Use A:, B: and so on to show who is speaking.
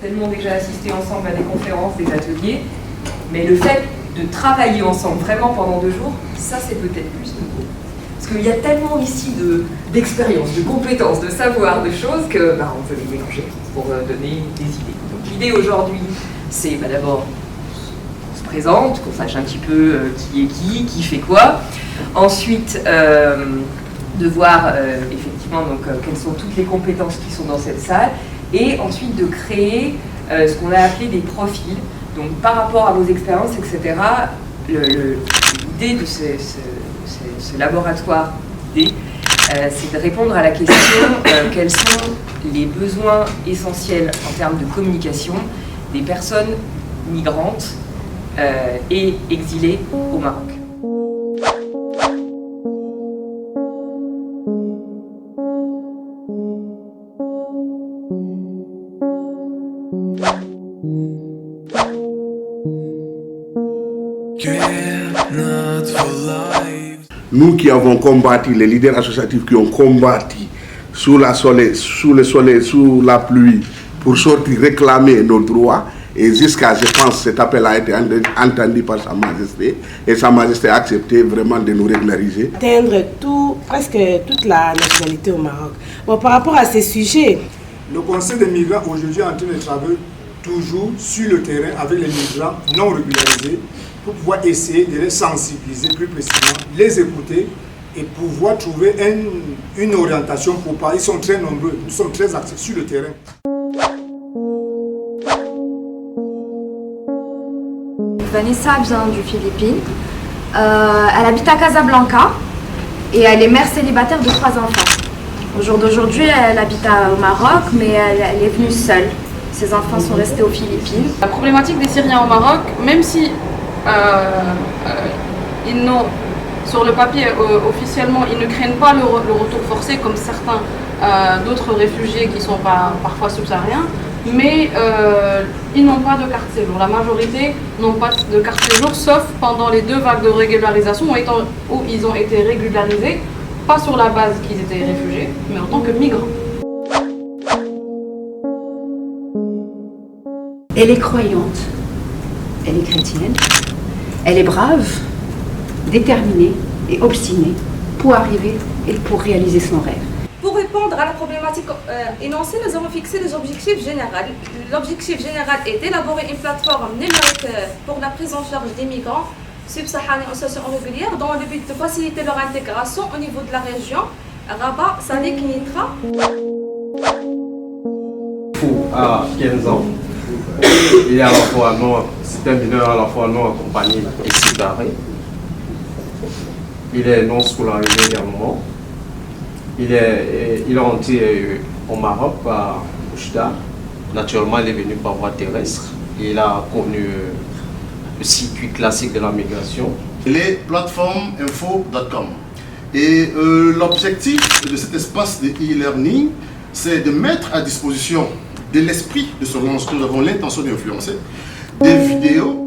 A: certainement déjà assisté ensemble à des conférences, des ateliers, mais le fait de travailler ensemble vraiment pendant 2 jours, ça c'est peut-être plus nouveau. Parce qu'il y a tellement ici d'expériences, de compétences, de savoir, de choses que on peut les mélanger pour donner des idées. Donc l'idée aujourd'hui, c'est d'abord qu'on se présente, qu'on sache un petit peu qui est qui fait quoi. Ensuite, de voir effectivement quelles sont toutes les compétences qui sont dans cette salle. Et ensuite de créer ce qu'on a appelé des profils. Donc par rapport à vos expériences, etc., l'idée de ce laboratoire d'idées, c'est de répondre à la question quels sont les besoins essentiels en termes de communication des personnes migrantes et exilées au Maroc.
B: Nous qui avons combattu, les leaders associatifs qui ont combattu sous le soleil, sous la pluie, pour sortir réclamer nos droits, et jusqu'à, je pense, cet appel a été entendu par Sa Majesté, et Sa Majesté a accepté vraiment de nous régulariser.
C: Atteindre presque toute la nationalité au Maroc. Bon, par rapport à ces sujets,
D: le Conseil des migrants aujourd'hui est en train de travailler toujours sur le terrain avec les migrants non régularisés pour pouvoir essayer de les sensibiliser plus précisément, les écouter et pouvoir trouver une orientation pour parler. Ils sont très nombreux, nous sommes très actifs sur le terrain.
E: Vanessa vient du Philippines. Elle habite à Casablanca et elle est mère célibataire de 3 enfants. Au jour d'aujourd'hui, elle habite au Maroc, mais elle est venue seule. Ses enfants sont restés aux Philippines.
F: La problématique des Syriens au Maroc, même si ils n'ont, sur le papier, officiellement, ils ne craignent pas le retour forcé comme certains d'autres réfugiés qui sont parfois subsahariens, mais ils n'ont pas de carte séjour. La majorité n'ont pas de carte séjour, sauf pendant les 2 vagues de régularisation où ils ont été régularisés, pas sur la base qu'ils étaient réfugiés, mais en tant que migrants.
G: Elle est croyante, elle est chrétienne, elle est brave, déterminée et obstinée pour arriver et pour réaliser son rêve.
H: Pour répondre à la problématique énoncée, nous avons fixé des objectifs généraux. L'objectif général est d'élaborer une plateforme numérique pour la prise en charge des migrants subsahariens en situation régulière dans le but de faciliter leur intégration au niveau de la région Rabat, Salé, Kinitra.
I: À 15 ans, il est à la fois c'est un mineur à la fois non accompagné et séparé. Il est non scolarisé également. Il est rentré au Maroc, à Oujda. Naturellement, il est venu par voie terrestre. Il a connu le circuit classique de la migration.
J: Les plateformes info.com. Et l'objectif de cet espace de e-learning, c'est de mettre à disposition de l'esprit de ce lancement que nous avons l'intention d'influencer des vidéos